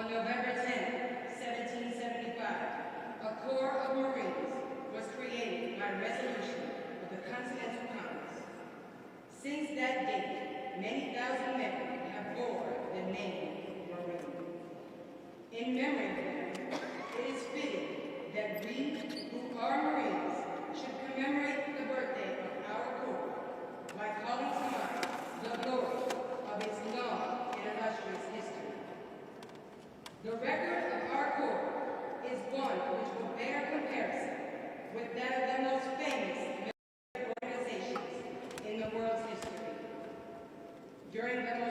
On November 10, 1775, a Corps of Marines was created by resolution of the Continental Congress. Since that date, many thousand men have bore the name Marine. In memory of them, it is fitting that we who are Marines should commemorate the birthday of our Corps by calling to mind the glory of its long and illustrious history. The record of our Corps is one which will bear comparison with that of the most famous military organizations in the world's history. During the 90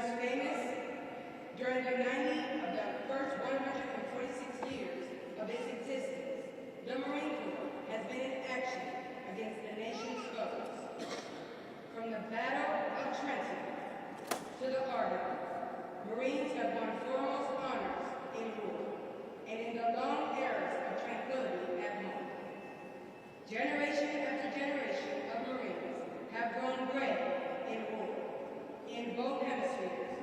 of the first 146 years of its existence, the Marine Corps has been in action against the nation's foes. From the Battle of Trenton to the Argonne, Marines have won foremost honors in war and in the long eras of tranquility at home. Generation after generation of Marines have grown gray in war, in both hemispheres,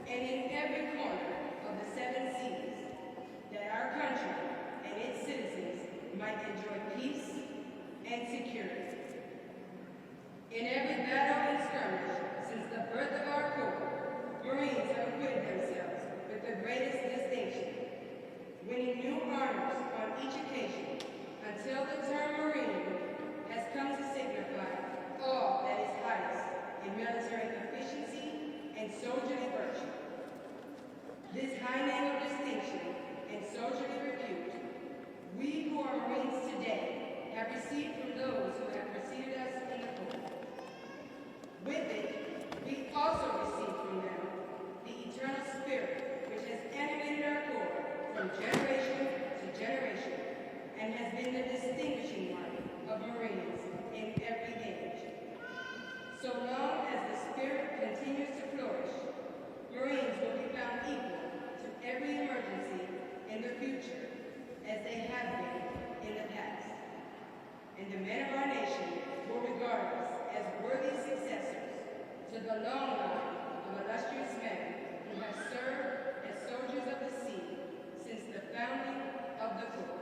and in every corner of the 7 seas, that our country and its citizens might enjoy peace and security. In every battle and skirmish since the birth of our Corps, Marines have acquitted themselves with the greatest distinction, winning new honors on each occasion until the term Marine has come to signify all that is highest in military efficiency and soldierly virtue. This high name of distinction and soldierly repute, we who are Marines today have received from those who have preceded us in the Corps. With it, we also receive from them the eternal spirit which has animated our Corps from generation to generation and has been the distinguishing mark of Marines in every age. So long as the spirit continues to flourish, Marines will be found equal to every emergency in the future as they have been in the past. And the men of our nation will regard us as worthy successors to the long line of illustrious men who have served as soldiers of the sea since the founding of the Corps.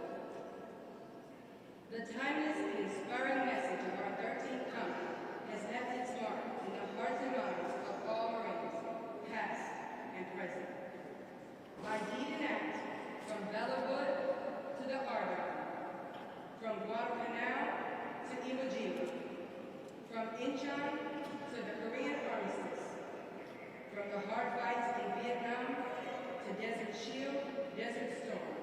The timeless and inspiring message of our 13th coming has left its mark in the hearts and minds of all Marines, past and present. By deed and act, from Bellawood to the Argonne, from Guadalcanal to Iwo Jima, from Incheon to the Korean armistice, from the hard fights in Vietnam to Desert Shield, Desert Storm,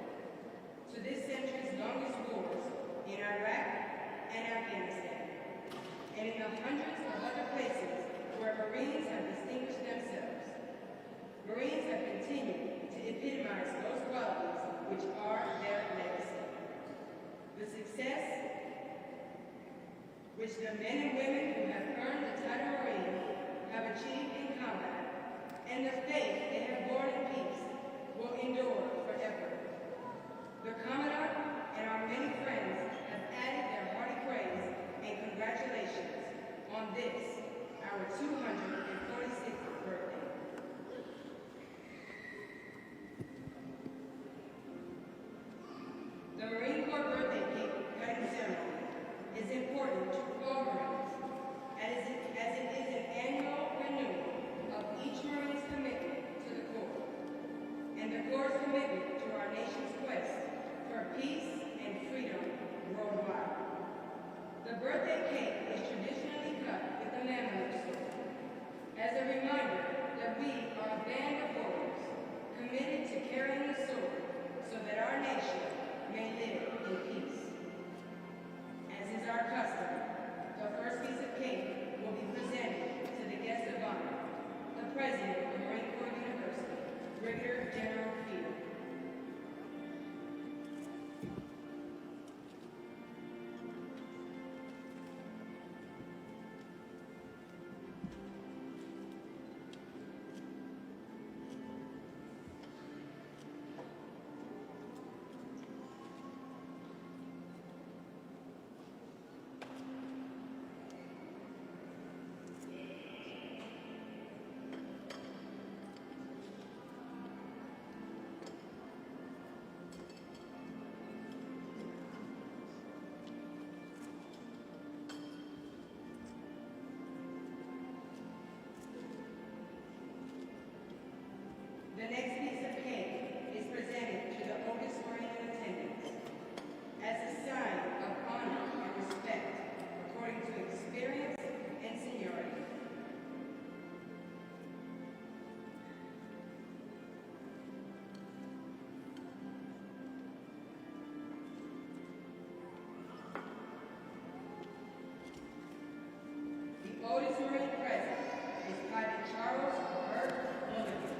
to this century's longest wars in Iraq and Afghanistan, and in the hundreds of other places where Marines have distinguished themselves. Marines have continued to epitomize those qualities which are their legacy. The success which the men and women who have earned the title Marine have achieved in combat, and the faith they have borne in peace will endure forever. The Commandant and our many friends have added their hearty praise and congratulations on this, our 246th birthday. The Marine Corps birthday cake cutting ceremony is important to all Marines, as it is an annual renewal of each Marine's commitment to the Corps, and the Corps' commitment to our nation's quest for peace and freedom worldwide. The birthday cake is traditionally cut with a mammoth sword, as a reminder that we are a band of warriors committed to carrying the sword so that our nation may live in peace. As is our custom, the first piece of cake will be presented to the guest of honor, the President of Marine Corps University, Brigadier General Field. The next piece of cake is presented to the oldest Marine in attendance as a sign of honor and respect according to experience and seniority. The oldest Marine present is Private Charles Burt Mulligan,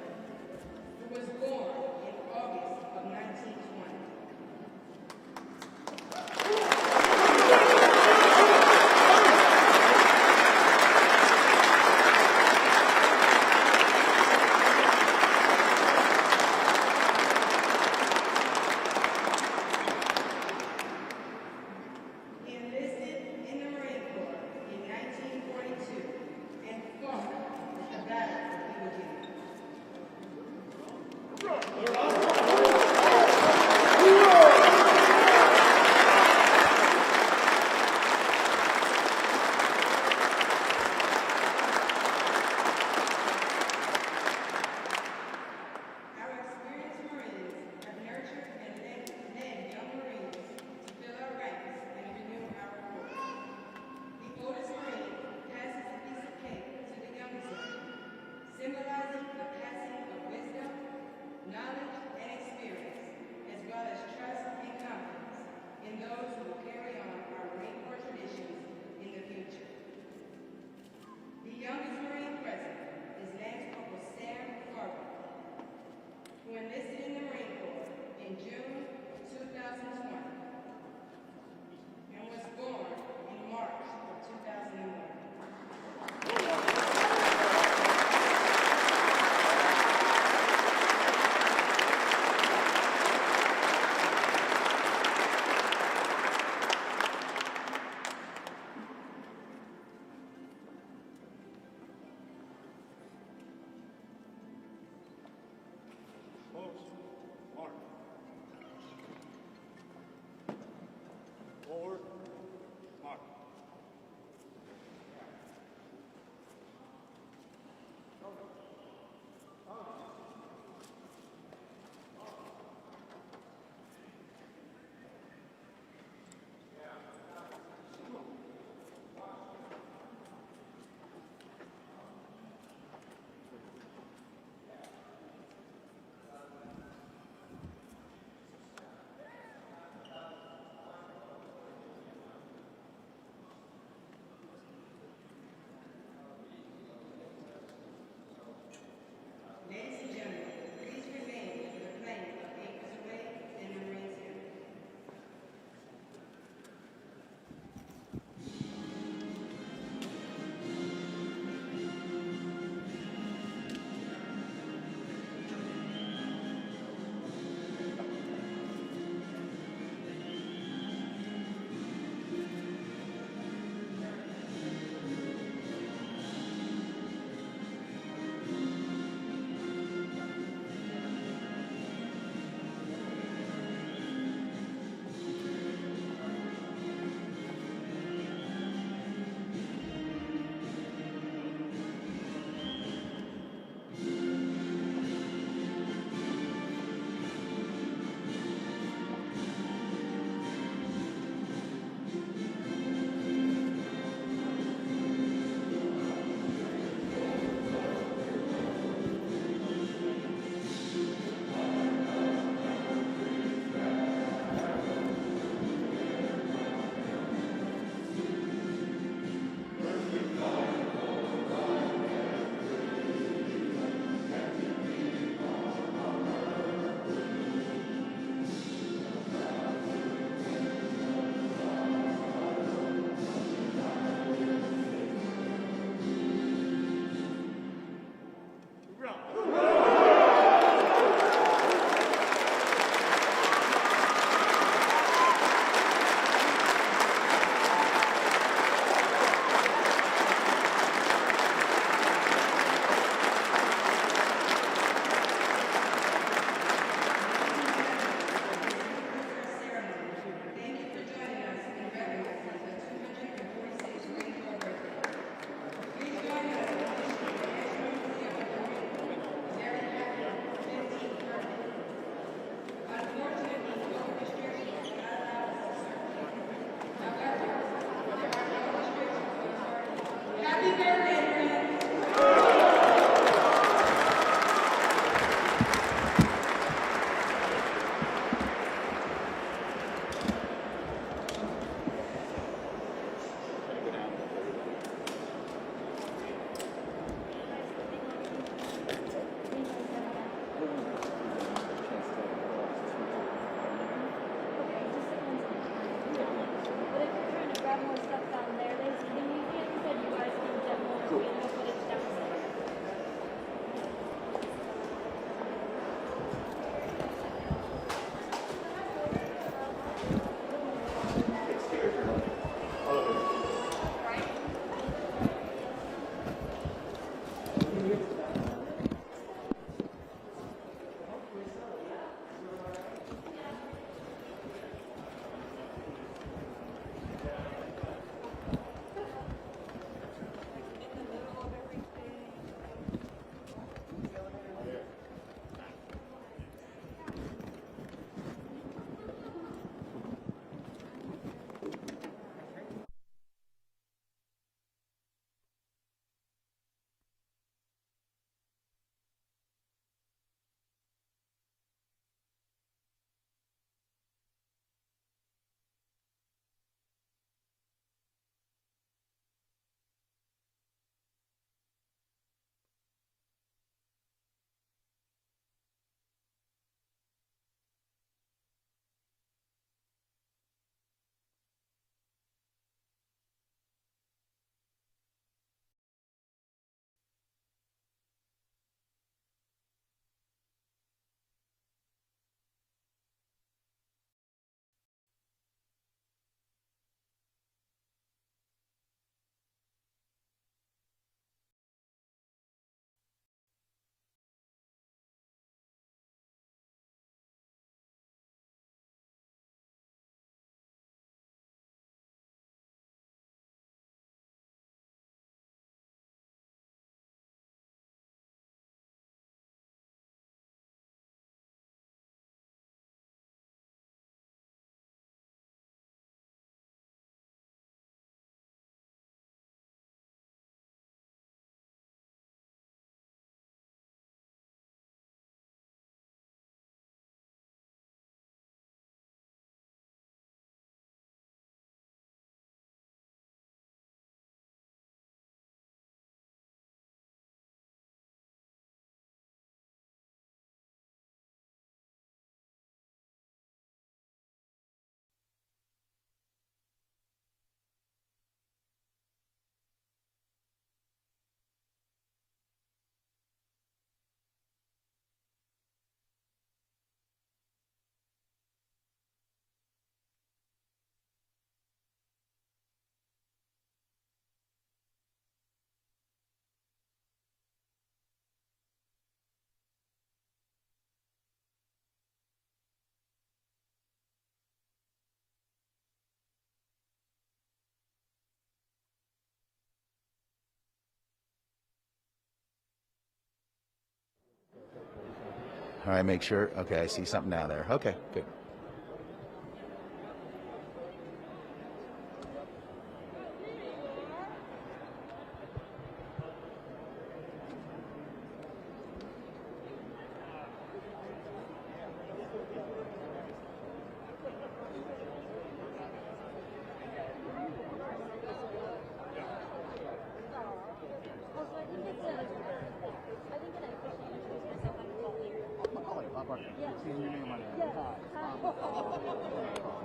All right, make sure. Okay, I see something down there. Okay, good.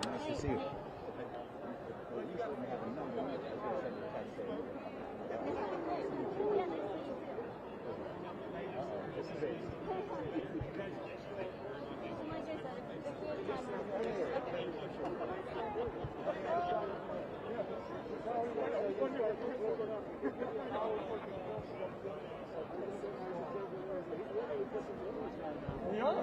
Nice to see you. Hello.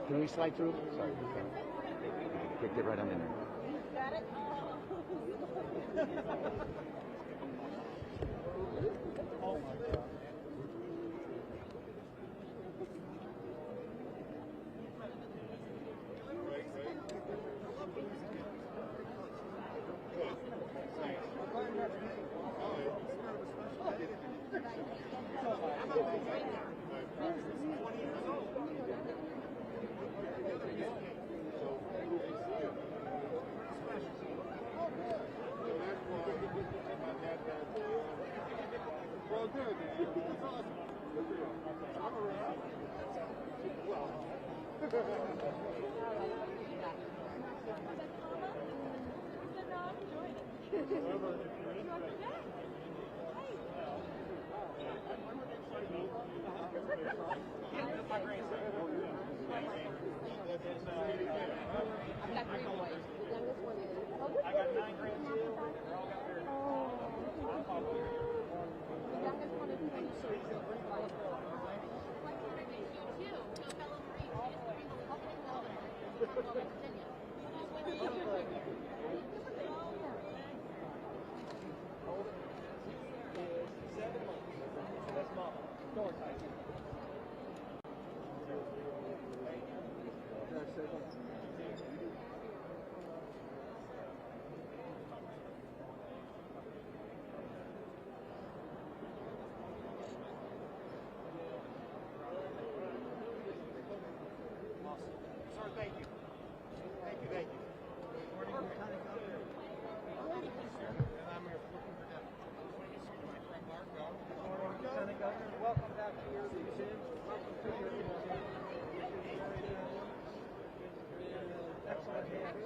Can we slide through? Sorry. Get right on in there. Got it? Oh my God. I got 9 grandchildren. They're all got their the youngest one is 22. Why can't I get you too? No fellow Marine. That's mama. Door tight. Sir, thank you. Thank you, thank you. And I'm here looking for that. Welcome back to your museum. Welcome to your museum. Excellent hand.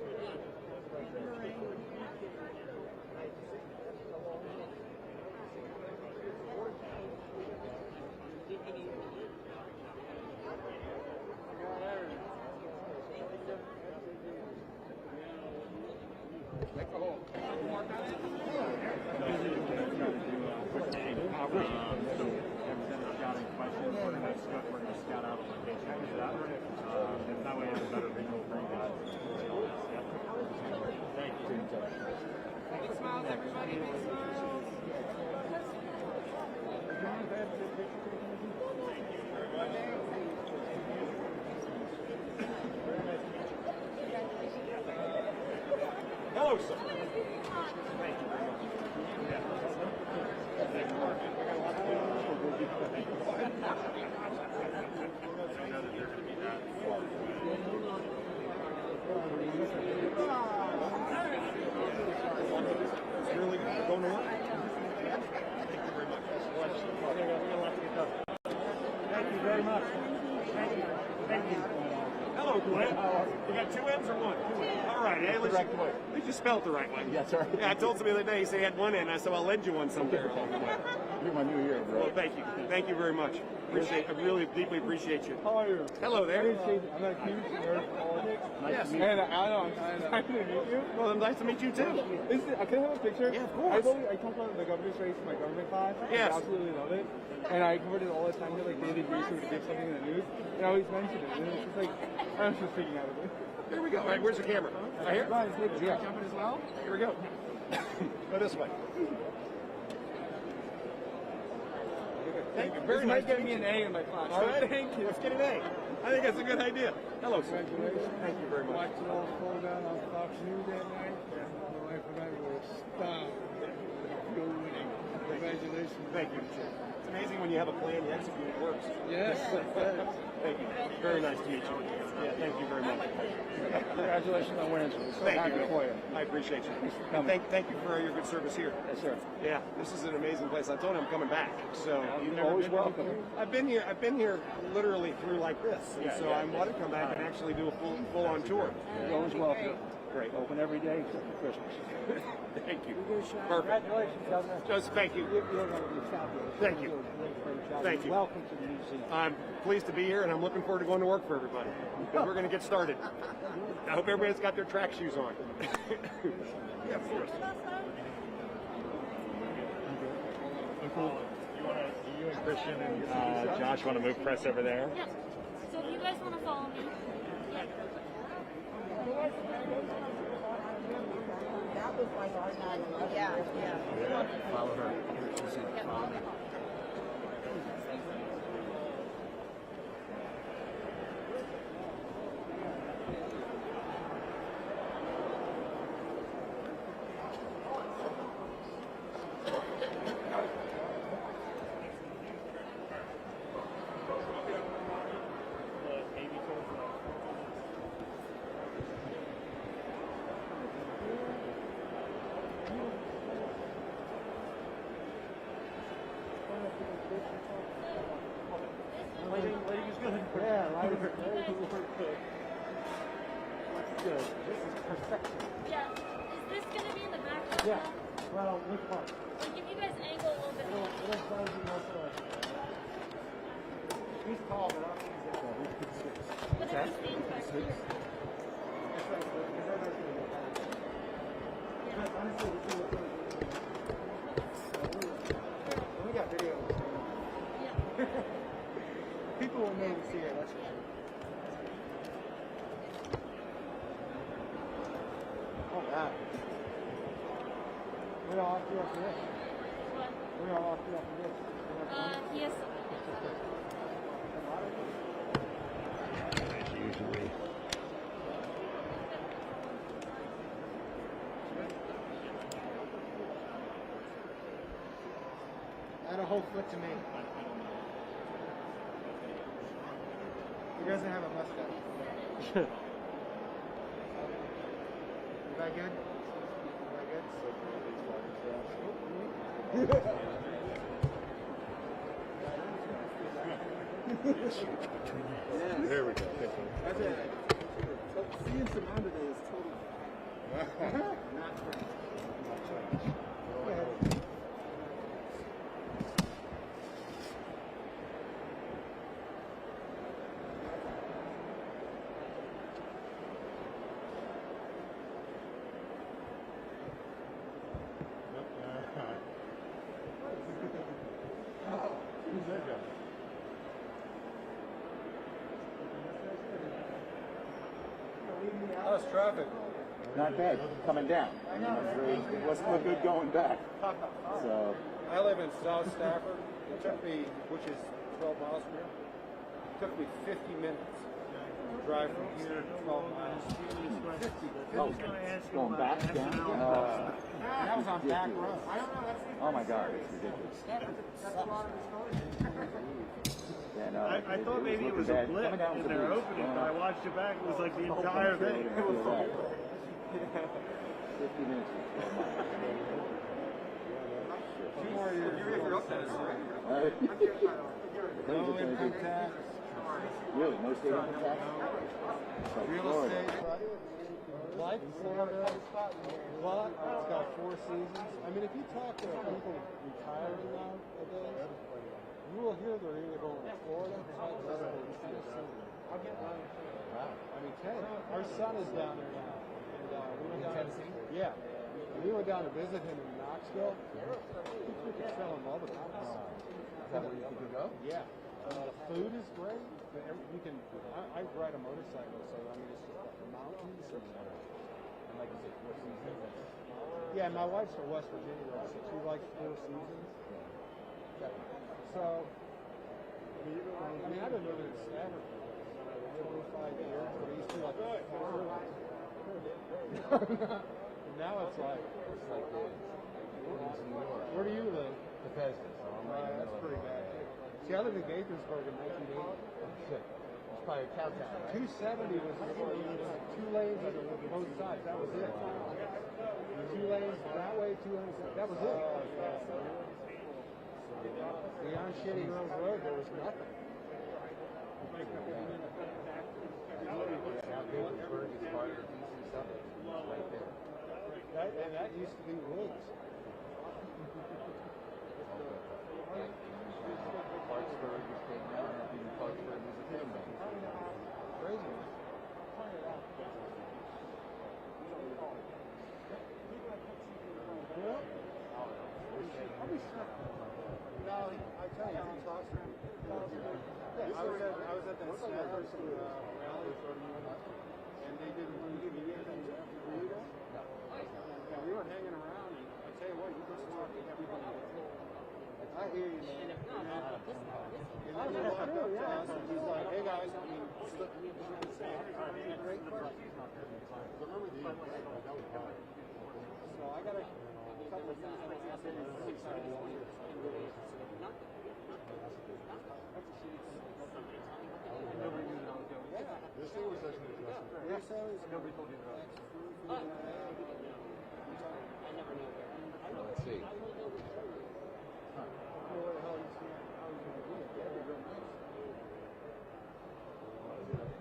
Big smiles, everybody. Big smiles. Hello, sir. Really going to work? Thank you very much. Thank you very much. Thank you. Hello, Glenn. You got 2 M's or 1? All right. Hey, at least you spelled the right way. Yes, sir. Yeah, I told somebody the other day, he said he had 1 N. I said, well, I'll lend you one someday. You're my new hero, bro. Well, thank you. Thank you very much. I really deeply appreciate you. How are you? Hello there. I'm not accused. Nice to meet And you. I know, I'm nice to meet you. Well, nice to meet you too. Can I have a picture? Yeah, of course. I talked about the governor's race in my government class. Yes. I absolutely love it. And I covered it all the time. Like daily research to give something in the news. And I always mention it. And it's just like, I'm just speaking out of it. Here we go. All right, where's the camera? Right here? Right, yeah. Jumping as well? Here we go. Go this way. Thank you. Very This nice might get to me meet an you. A in my class. All right, Thank you. Let's get an A. I think that's a good idea. Hello, sir. Congratulations. Thank you very much. Watched it all fall down on Fox News that night. My wife and I were stunned. You're winning. Congratulations. Thank you. It's amazing when you have a plan, you execute, it works. Yes. Thank you. Very nice to meet you. Yeah, thank you very much. Congratulations on winning. So Thank happy you. for you. I appreciate you. coming. Thank you for your good service here. Yes, sir. Yeah, this is an amazing place. I told you I'm coming back. So You're always welcome. I've been here literally through like this, and so I want to come back and actually do a full-on tour. You're always welcome. Great. Open every day except for Christmas. Thank you. Perfect. Congratulations, Governor. Just thank you. You're going to be fabulous. Thank you. You're doing a great job. Thank you. Welcome to the museum. I'm pleased to be here, and I'm looking forward to going to work for everybody. Because we're going to get started. I hope everybody's got their track shoes on. Yeah, of course. You and Christian and Josh want to move press over there? Yeah. So if you guys want to follow me, yeah. That was like our 9/11. Yeah. Follow her. She's in. Yeah, Follow follow me. me. Yeah, lighting is very good. Good. This is perfection. Yeah. Is this going to be in the background? Yeah. now? Well, which part? Like if you guys angle a little bit more. He's tall, but I don't think he's that tall. But if he stands back here. That's right. Because everybody's going to get that. Honestly, this is what we got video. Yeah. People will know to see it. That's for sure. Oh, wow. We're all off you after this. What? We're all off you after this. He has Usually. Add a whole foot to me. He doesn't have a mustache. Is that good? Is that good? There we go. That's it. Seeing some under there is totally not great. Go ahead. Who's that guy? How's traffic? Not bad. Coming down. It wasn't look good going back. So, I live in South Stafford. It took me, which is 12 miles from here, it took me 50 minutes to drive from here 12 miles. 50. oh, going back down. That was on back road. I don't know. That's Oh my God, it's ridiculous. that's a lot of the story. Yeah, no, I thought maybe it was a bad. blip Coming down in to their the- opening, but I watched it back. It was like the whole entire country thing. over there, feel that. 50 minutes. Two more years. No income tax. Really, no state income tax? Like Real Florida. estate. Like Florida, but it's got 4 seasons. I mean, if you talk to people retiring nowadays, you will hear they're either going to Florida, Texas, or Tennessee. I'll get mine. Wow. I mean, our son is down there now. And we went down Tennessee? Yeah. And we went down to visit him in Knoxville. We fell in love with it. Is that where you could go? Yeah. The food is great. You can. I ride a motorcycle, so I mean, it's just the mountains. And like you said, 4 seasons. Yeah, my wife's from West Virginia, though, so she likes 4 seasons. So, I mean, I've been living in Stafford for 25 years, but I used to like and now it's like New York. where do you live? Bethesda. So I'm right in the That's middle of pretty it. bad. See, I lived in Gaithersburg in 1980. Oh, shit. It's probably a cow town, right? 270 was 2 lanes on both sides. That was it. 2 lanes that way, 200. That was it. Beyond Shitty Rose Road, there was nothing. Now Gaithersburg is part of the eastern suburbs. It's right there. That used to be woods. Parksburg is taken out, and even Parksburg is a thing then. Crazy. Well, I'll be sure. No, I tell you, he's awesome. Yeah, I was at that Snappers rally, and they didn't give me anything for you guys. Yeah, we were hanging around, and I tell you what, you just talk to everybody. I hear you, man. And then he walked up to us, and he's like, "Hey guys, I mean, great part." So I got a couple of things I want to say. This thing was such an adjustment. Nobody told you about. Let's see.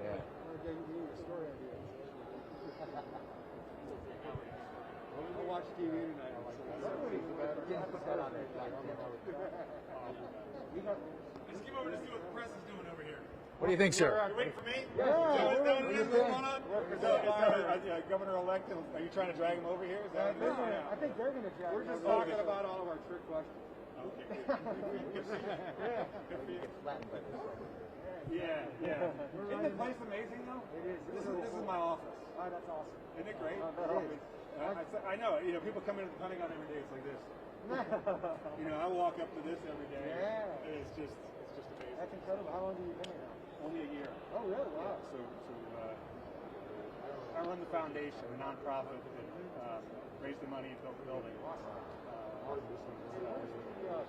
Yeah. I watch TV tonight. I'm like, Put that on there. Let's keep over to see what the press is doing over here. What do you think, sir? You waiting for me? Governor-elect, are you trying to drag him over here? Is that I think they're going to drag. We're just talking about all of our trick questions. Okay. Yeah. Isn't the place amazing though? It is. This is my office. Oh, that's awesome. Isn't it great? It I know. People come into the Pentagon every day. It's like this. I walk up to this every day. Yeah. It's just amazing. That's incredible. How long have you been here now? Only a year. Oh, really? Wow. So I run the foundation, the nonprofit that raised the money and built the building.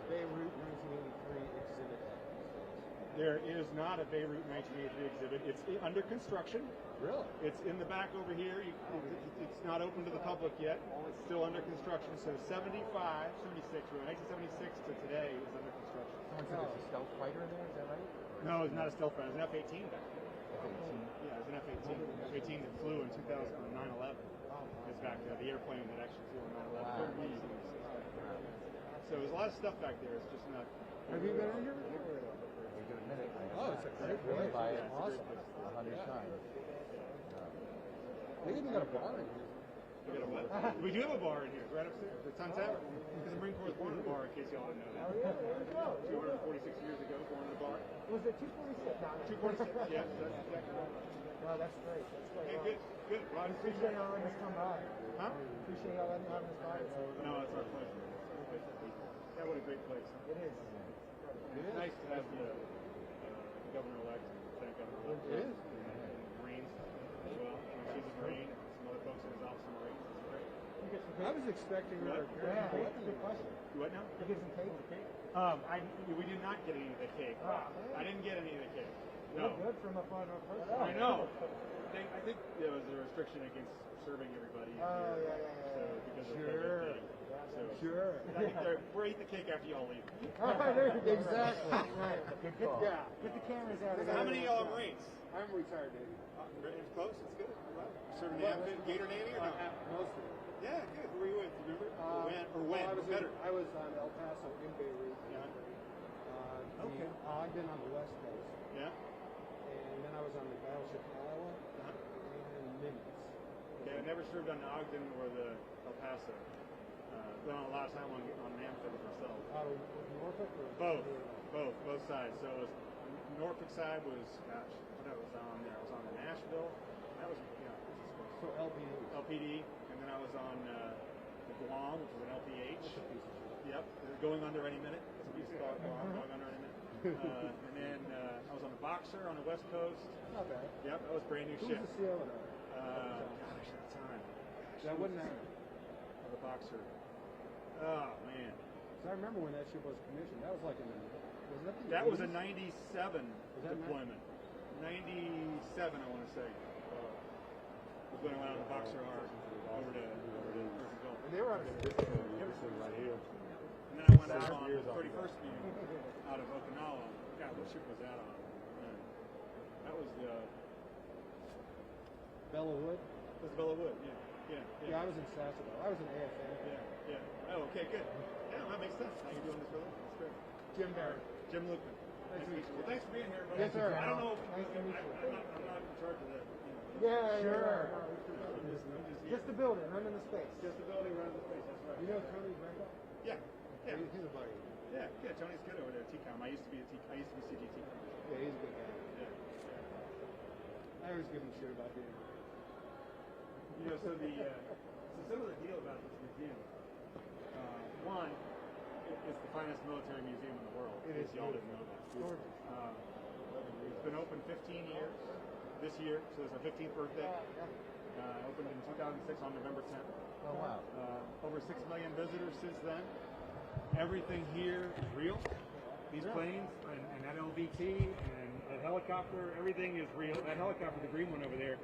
Beirut 1983 exhibit. There is not a Beirut 1983 exhibit. It's under construction. Really? It's in the back over here. It's not open to the public yet. It's still under construction. So 1976 to today is under construction. Someone said there's a stealth fighter in there, is that right? No, it's not a stealth fighter. It's an F-18 back there. F-18. Yeah, it's an F-18. F-18 that flew in 9/11. It's back there. The airplane that actually flew on 9/11. So there's a lot of stuff back there. It's just not. Have you been in here? We do admit it. Oh, it's a great place. By it Awesome. 100 times. They even got a bar in here. We got a what? We do have a bar in here, right upstairs. The Sun Tavern. Because the Marine Corps was born in a bar, in case y'all didn't know that. 246 years ago, born in a bar. Was it 246? 246, yeah, that's exactly right. Wow, that's great. That's great. Hey, good. Well, I Appreciate y'all letting us come by. Huh? Appreciate y'all letting us by. No, it's our pleasure. Yeah, what a great place. It is. It's nice to have the governor-elect, Lieutenant Governor-elect. It is. And Marines as well. She's a Marine. Some other folks in his office are Marines. It's great. I was expecting her. Yeah, Good question. You what now? You get some cake? We did not get any of the cake. I didn't get any of the cake. You look good from a far north person. I know. I think there was a restriction against serving everybody. Oh, yeah. So because of Sure. COVID thing. So Sure. I think we're eating the cake after y'all leave. Exactly. Right. Good call. Yeah. Get the cameras out. How many of y'all are Marines? I'm retired, Navy. It's close. It's good. Serving the outfit, Gator Navy or no? Most of it. Yeah, good. Who were you with? Remember? When? I was Better. I was on El Paso in Beirut. Yeah. Okay. I've been on the West Coast. Yeah. and then I was on the battleship Iowa and Nimitz. Okay, I never served on the Ogden or the El Paso. Spent a lot of time on amphibians myself. Out of Norfolk or Both sides. So it was, Norfolk side was, gosh, what I was on there? I was on the Nashville. That was, so LPD, and then I was on the Guam, which was an LPH. Yep, going under any minute. That's what we used to call it, Guam, going under any minute. And then I was on the Boxer on the West Coast. Not bad. Yep, that was brand new Who ship. was the CO in that? Gosh, at the time. That wouldn't matter. The Boxer. Oh man. So I remember when that ship was commissioned. That was like in the That was a 80s? 97 deployment. 97, I want to say. Was when I went on the Boxer R over to Persian Gulf. And they were on right here. And then I went on the 31st meeting out of Okinawa. God, what ship was that on? Man. That was the Bella Wood? That was Bella Wood, yeah. Yeah, I was in Sasebo. I was in AFA. Yeah. Oh, okay, good. Yeah, that makes sense. How you doing this, brother? That's great. Jim Barrett. Jim Luckman. Nice to meet you. Well, thanks for being here, brother. Yes, sir. I don't know. Nice to meet you. I'm not in charge of that. Yeah, sure. Just the building, running the space. Just the building, running the space. That's right. You know Tony Greco? Yeah. He's a buddy. Yeah. Tony's good over there at TCOM. I used to be CGT. Yeah, he's a good guy. Yeah. I always give him shit about him. You know, so some of the deal about this museum, one, it's the finest military museum in the world. It is. Y'all didn't know that. It's been open 15 years this year, so it's our 15th birthday. Opened in 2006 on November 10th. Oh, wow. Over 6 million visitors since then. Everything here is real. These planes and that LVT and that helicopter, everything is real. That helicopter, the green one over there,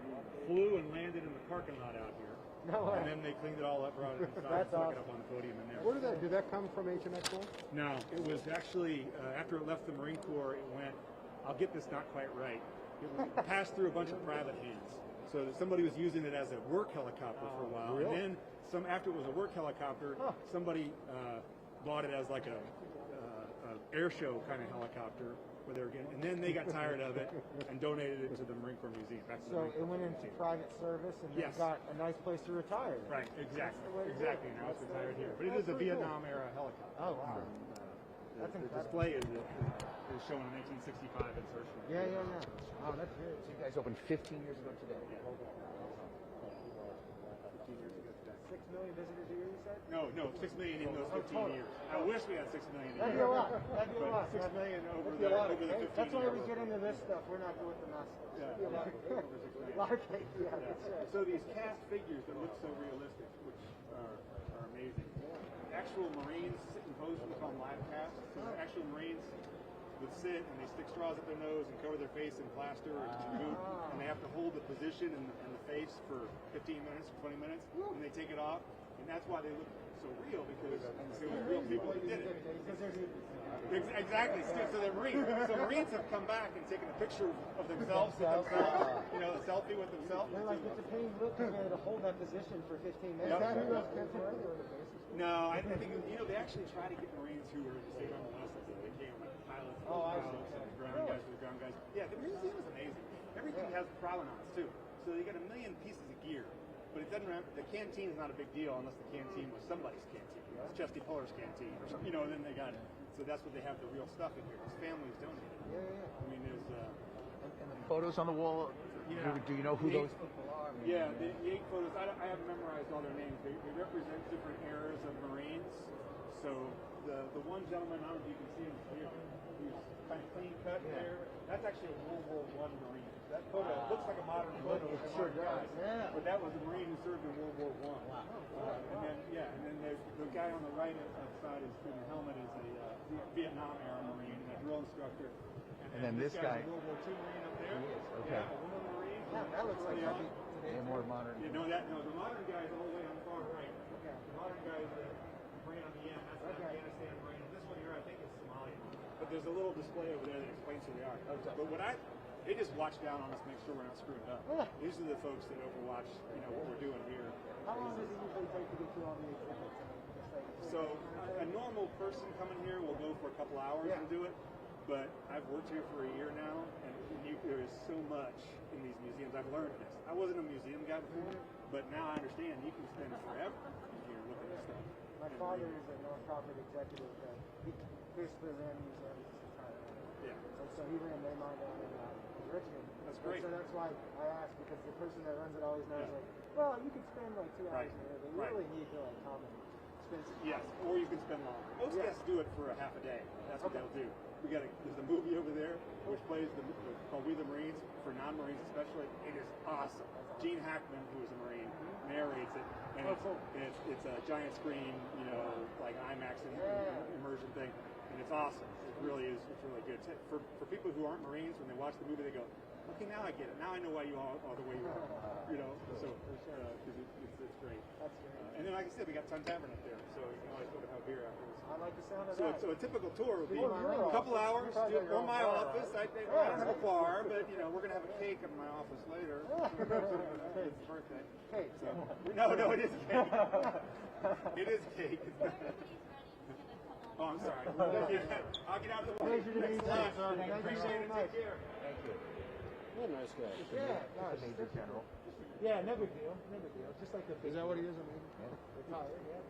flew and landed in the parking lot out here. No way. And then they cleaned it all up, brought it inside, That's stuck awesome. it up on the podium in there. Where did that come from, HMX 1? No, it was actually, after it left the Marine Corps, it went, I'll get this not quite right, it passed through a bunch of private hands. So that somebody was using it as a work helicopter for a while. Really? And then, after it was a work helicopter, somebody bought it as like a air show kind of helicopter, where they were getting, and then they got tired of it and donated it to the Marine Corps Museum. So it went into private service and then got a nice place to retire. Right, exactly. Now it's retired here. But it is a Vietnam era helicopter. Oh, wow. The display is showing a 1965 insertion. Yeah. Oh, that's good. So you guys opened 15 years ago today. 6 million visitors a year, you said? No, 6 million in those 15 years. I wish we had 6 million a That'd year. be a lot. That'd be a lot. 6 million over That'd be a lot the 15 That's why we years. get into this stuff. We're not doing the math stuff. That'd be a lot. Over 6 million. Lot of cake, yeah, that's right. So these cast figures that look so realistic, which are amazing. Actual Marines sit and pose, we call them live casts. So actual Marines would sit and they stick straws up their nose and cover their face in plaster or goop, and they have to hold the position and the face for 15 minutes or 20 minutes, and they take it off, and that's why they look so real, because it was real people that did it. Exactly. So they're Marines. So Marines have come back and taken a picture of themselves with themselves, a selfie with themselves. They're like, it's a pain look to hold that position for 15 minutes. Is that who those kids were? No, I think, they actually try to get Marines who are state adolescents. They came like pilots, and ground guys for the ground guys. Yeah, the museum is amazing. Everything has provenance too. So you got a million pieces of gear, but it doesn't. The canteen is not a big deal unless the canteen was somebody's canteen. It's Chesty Puller's canteen or something. Then they got it. So that's what they have the real stuff in here. His families donated. Yeah. I mean, there's. And the photos on the wall. Yeah. Do you know who those people are? Yeah, the 8 photos, I haven't memorized all their names. They represent different eras of Marines. So the one gentleman, I don't know if you can see him here, who's kind of clean cut there, that's actually a World War I Marine. That photo looks like a modern photo. It sure does, yeah. But that was a Marine who served in World War I. Wow. And then the guy on the right side is in the helmet is a Vietnam era Marine, a drill instructor. And then this guy. World War II Marine up there. He is, okay. Yeah, a woman Marine. Yeah, that looks like They're more modern. The modern guy is all the way on the far right. Okay. The modern guy is the Marine on the end. That's the Afghanistan Marine. And this one here, I think, is Somalia. But there's a little display over there that explains who they are. But they just watch down on us to make sure we're not screwing it up. These are the folks that overwatch, what we're doing here. How long does it usually take to get through all the exhibits? So a normal person coming here will go for a couple hours and do it. But I've worked here for a year now, and there is so much in these museums. I've learned this. I wasn't a museum guy before, but now I understand you can spend forever here looking at stuff. My father is a nonprofit executive that he basically ran museums his entire life. Yeah. And so he ran Maymont down in Richmond. That's great. And so that's why I asked, because the person that runs it always knows, like, well, you could spend like 2 hours here, but you really need to like come and spend some time. Yes, or you can spend longer. Most guests do it for a half a day. That's what they'll do. There's a movie over there which plays called We the Marines, for non-Marines especially. It is awesome. Gene Hackman, who is a Marine, narrates it, and it's a giant screen, you know, like IMAX and immersion thing, and it's awesome. It really is. It's really good. For people who aren't Marines, when they watch the movie, they go, okay, now I get it. Now I know why you all are the way you are. You know, so because it's great. That's great. And then, like I said, we got Sun Tavern up there, so you can always go to have beer afterwards. I like the sound of that. So a typical tour would be a couple hours or my office. I don't have a bar, but you know we're gonna have a cake in my office later. It's his birthday. Cake. So, no, it is cake. It is cake. Oh, I'm sorry. I'll get out of the way. Pleasure to meet you, sir. Thank you Appreciate very it. much. Take care. Thank you. What a nice guy. Yeah, It's a major general. yeah, no big deal. No big deal. Just like the Is that what he is? I mean, retired, yeah.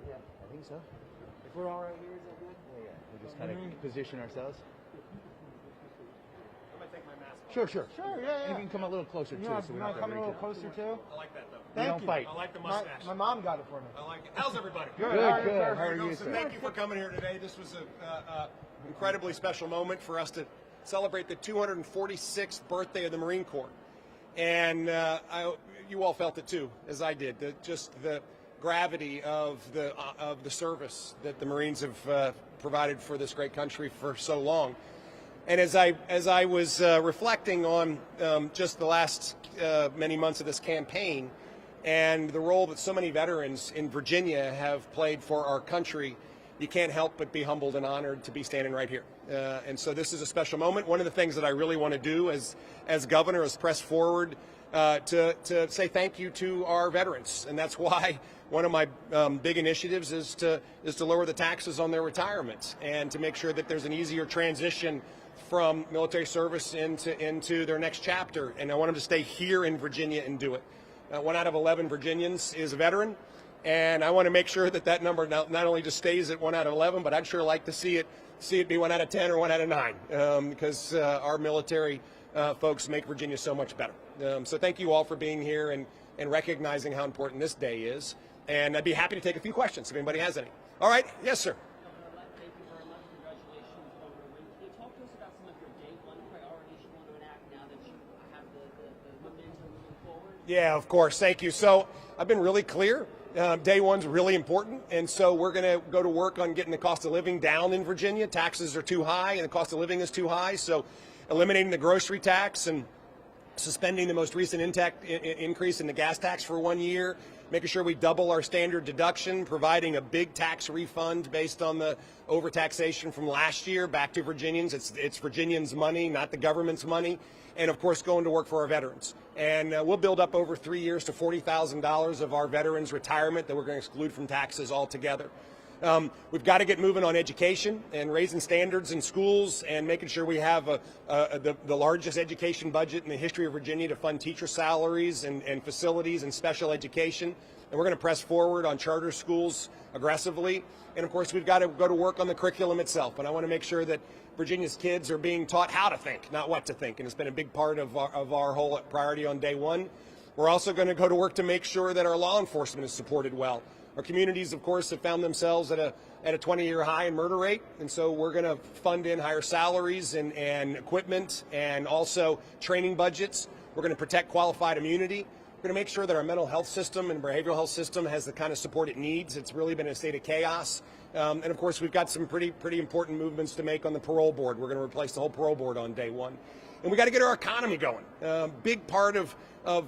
Yeah, I think so. If we're all right here, is that good? Yeah. We just kind of position ourselves. I'm gonna take my mask off. Sure. Sure, yeah. You can come a little closer too, so we You don't want to come a little reach out. closer too? I like that though. We don't fight. I like the mustache. My mom got it for me. I like it. How's everybody? Good. How are you, So sir? thank you for coming here today. This was an incredibly special moment for us to celebrate the 246th birthday of the Marine Corps. And you all felt it too, as I did. Just the gravity of the service that the Marines have provided for this great country for so long. And as I was reflecting on just the last many months of this campaign and the role that so many veterans in Virginia have played for our country, you can't help but be humbled and honored to be standing right here. And so this is a special moment. One of the things that I really want to do as governor is press forward to say thank you to our veterans. And that's why one of my big initiatives is to lower the taxes on their retirement and to make sure that there's an easier transition from military service into their next chapter. And I want them to stay here in Virginia and do it. 1 out of 11 Virginians is a veteran. And I want to make sure that number not only just stays at 1 out of 11, but I'd sure like to see it be 1 out of 10 or 1 out of 9, because our military folks make Virginia so much better. So thank you all for being here and recognizing how important this day is. And I'd be happy to take a few questions if anybody has any. All right, yes, sir. Thank you very much. Congratulations on the win. Can you talk to us about some of your day one priorities you want to enact now that you have the momentum moving forward? Yeah, of course. Thank you. So I've been really clear. Day one's really important, and so we're going to go to work on getting the cost of living down in Virginia. Taxes are too high, and the cost of living is too high, so eliminating the grocery tax and suspending the most recent increase in the gas tax for 1 year, making sure we double our standard deduction, providing a big tax refund based on the overtaxation from last year back to Virginians. It's Virginians' money, not the government's money, and of course going to work for our veterans. And we'll build up over 3 years to $40,000 of our veterans' retirement that we're going to exclude from taxes altogether. We've got to get moving on education and raising standards in schools and making sure we have the largest education budget in the history of Virginia to fund teacher salaries and facilities and special education. And we're going to press forward on charter schools aggressively. And of course, we've got to go to work on the curriculum itself. And I want to make sure that Virginia's kids are being taught how to think, not what to think. And it's been a big part of our whole priority on day one. We're also going to go to work to make sure that our law enforcement is supported well. Our communities, of course, have found themselves at a 20-year high in murder rate, and so we're going to fund in higher salaries and equipment and also training budgets. We're going to protect qualified immunity. We're going to make sure that our mental health system and behavioral health system has the kind of support it needs. It's really been a state of chaos. And of course, we've got some pretty important movements to make on the parole board. We're going to replace the whole parole board on day one. And we got to get our economy going. Big part of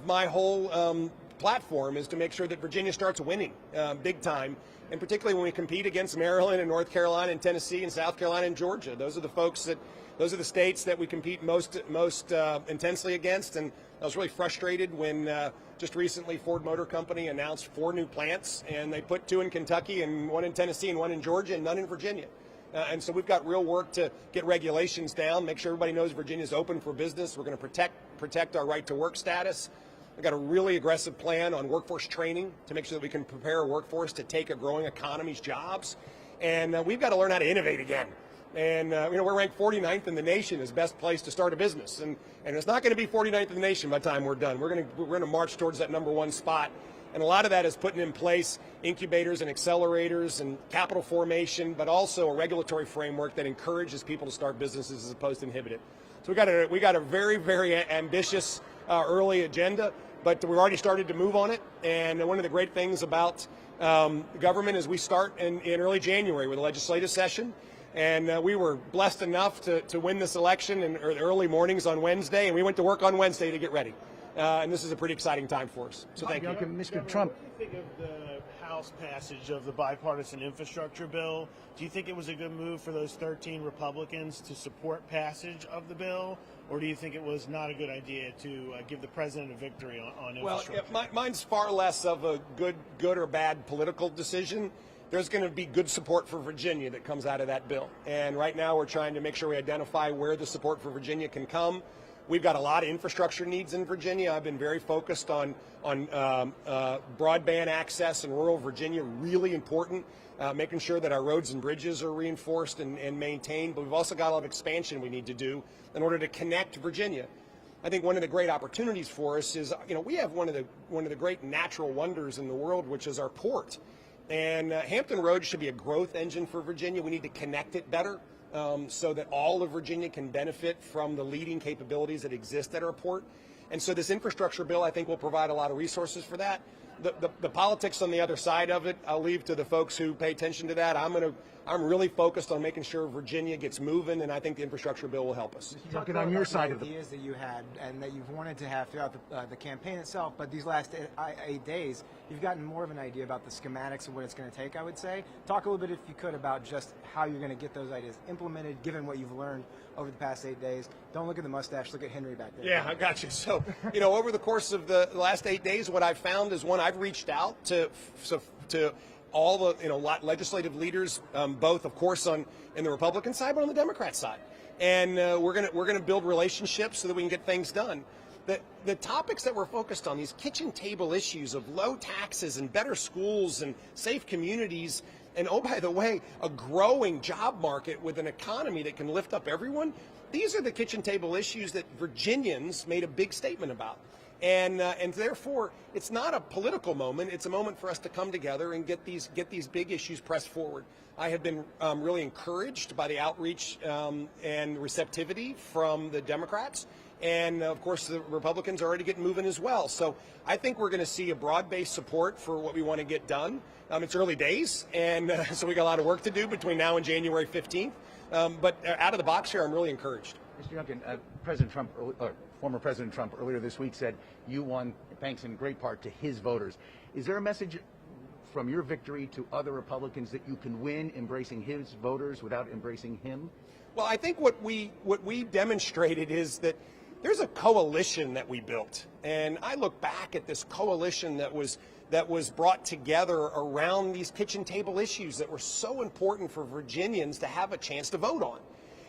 my whole platform is to make sure that Virginia starts winning big time, and particularly when we compete against Maryland and North Carolina and Tennessee and South Carolina and Georgia. Those are the states that we compete most intensely against. And I was really frustrated when just recently Ford Motor Company announced 4 new plants, and they put 2 in Kentucky and 1 in Tennessee and 1 in Georgia and none in Virginia. And so we've got real work to get regulations down, make sure everybody knows Virginia's open for business. We're going to protect our right to work status. We've got a really aggressive plan on workforce training to make sure that we can prepare a workforce to take a growing economy's jobs. And we've got to learn how to innovate again. And we're ranked 49th in the nation as best place to start a business, and it's not going to be 49th in the nation by the time we're done. We're going to march towards that #1 spot, and a lot of that is putting in place incubators and accelerators and capital formation, but also a regulatory framework that encourages people to start businesses as opposed to inhibit it. So we got a very, very ambitious early agenda, but we've already started to move on it. And one of the great things about government is we start in early January with a legislative session. And we were blessed enough to win this election in early mornings on Wednesday, and we went to work on Wednesday to get ready. And this is a pretty exciting time for us. So thank you. Mr. Trump. What do you think of the House passage of the bipartisan infrastructure bill? Do you think it was a good move for those 13 Republicans to support passage of the bill? Or do you think it was not a good idea to give the president a victory on infrastructure? Well, mine's far less of a good or bad political decision. There's going to be good support for Virginia that comes out of that bill. And right now we're trying to make sure we identify where the support for Virginia can come. We've got a lot of infrastructure needs in Virginia. I've been very focused on broadband access in rural Virginia, really important, making sure that our roads and bridges are reinforced and maintained. But we've also got a lot of expansion we need to do in order to connect Virginia. I think one of the great opportunities for us is, we have one of the great natural wonders in the world, which is our port. And Hampton Roads should be a growth engine for Virginia. We need to connect it better so that all of Virginia can benefit from the leading capabilities that exist at our port. And so this infrastructure bill, I think, will provide a lot of resources for that. The politics on the other side of it, I'll leave to the folks who pay attention to that. I'm really focused on making sure Virginia gets moving, and I think the infrastructure bill will help us. Talking on your side of the ideas that you had and that you've wanted to have throughout the campaign itself, but these last 8 days, you've gotten more of an idea about the schematics of what it's going to take, I would say. Talk a little bit, if you could, about just how you're going to get those ideas implemented, given what you've learned over the past 8 days. Don't look at the mustache, look at Henry back there. Yeah, I got you. So, over the course of the last 8 days, what I've found is, one, I've reached out to all the legislative leaders, both, of course, in the Republican side, but on the Democrat side. And we're gonna build relationships so that we can get things done. The topics that we're focused on, these kitchen table issues of low taxes and better schools and safe communities, and oh, by the way, a growing job market with an economy that can lift up everyone, these are the kitchen table issues that Virginians made a big statement about. And therefore, it's not a political moment. It's a moment for us to come together and get these big issues pressed forward. I have been really encouraged by the outreach and receptivity from the Democrats. And, of course, the Republicans are already getting moving as well. So I think we're going to see a broad-based support for what we want to get done. It's early days, and so we got a lot of work to do between now and January 15th. But out of the box here, I'm really encouraged. Mr. Youngkin, former President Trump earlier this week said you won thanks in great part to his voters. Is there a message from your victory to other Republicans that you can win embracing his voters without embracing him? Well, I think what we demonstrated is that there's a coalition that we built, and I look back at this coalition that was brought together around these kitchen table issues that were so important for Virginians to have a chance to vote on.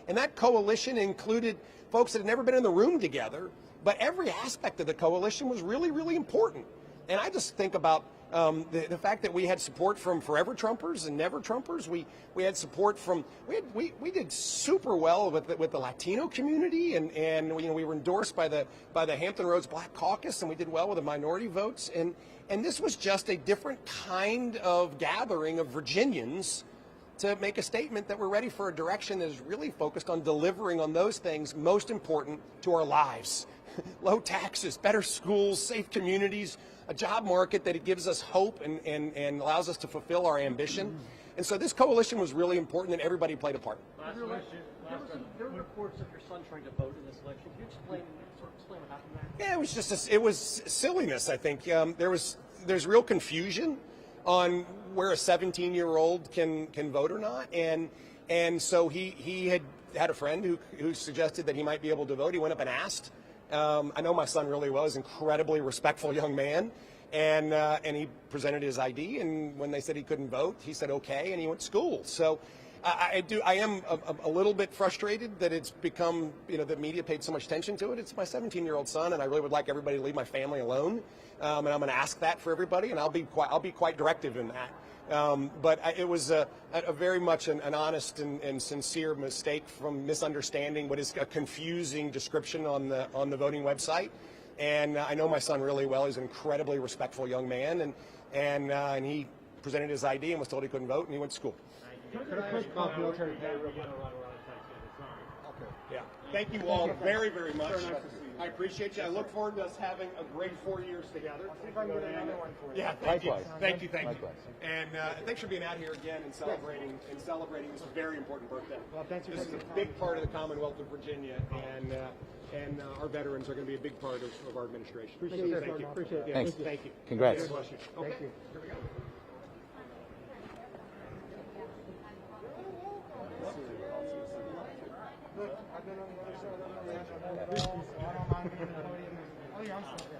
And that coalition included folks that had never been in the room together, but every aspect of the coalition was really, really important. And I just think about the fact that we had support from forever Trumpers and never Trumpers. We had support from we did super well with the Latino community, and we were endorsed by the Hampton Roads Black Caucus, and we did well with the minority votes. And this was just a different kind of gathering of Virginians to make a statement that we're ready for a direction that is really focused on delivering on those things most important to our lives. Low taxes, better schools, safe communities, a job market that it gives us hope and allows us to fulfill our ambition. And so this coalition was really important, and everybody played a part. Last question. There were reports of your son trying to vote in this election. Can you explain what happened there? Yeah, it was silliness, I think. There's real confusion on where a 17-year-old can vote or not, and so he had a friend who suggested that he might be able to vote. He went up and asked. I know my son really well. He's an incredibly respectful young man, and he presented his ID, and when they said he couldn't vote, he said okay, and he went to school. So I am a little bit frustrated that it's become, the media paid so much attention to it. It's my 17-year-old son, and I really would like everybody to leave my family alone. And I'm going to ask that for everybody, and I'll be quite directive in that. But it was a very much an honest and sincere mistake from misunderstanding what is a confusing description on the voting website. And I know my son really well. He's an incredibly respectful young man, and he presented his ID and was told he couldn't vote, and he went to school. Could I ask about military pay? Yeah. Thank you all very, very much. I appreciate you. I look forward to us having a great 4 years together. See if I can get another one for you. Yeah, thank Likewise. you. Thank you. Likewise. And thanks for being out here again and celebrating this very important birthday. Well, thanks for This is taking a big part of the Commonwealth of Virginia, and our veterans are going to be a big part of our administration. Appreciate So it. thank you. Appreciate it. Yeah, Thanks. Thank you. Congrats. God bless you. Okay. Thank you. Here we go. Look, I've been on the other side of the podium. I don't mind being on the podium. Oh, yeah, I'm sorry.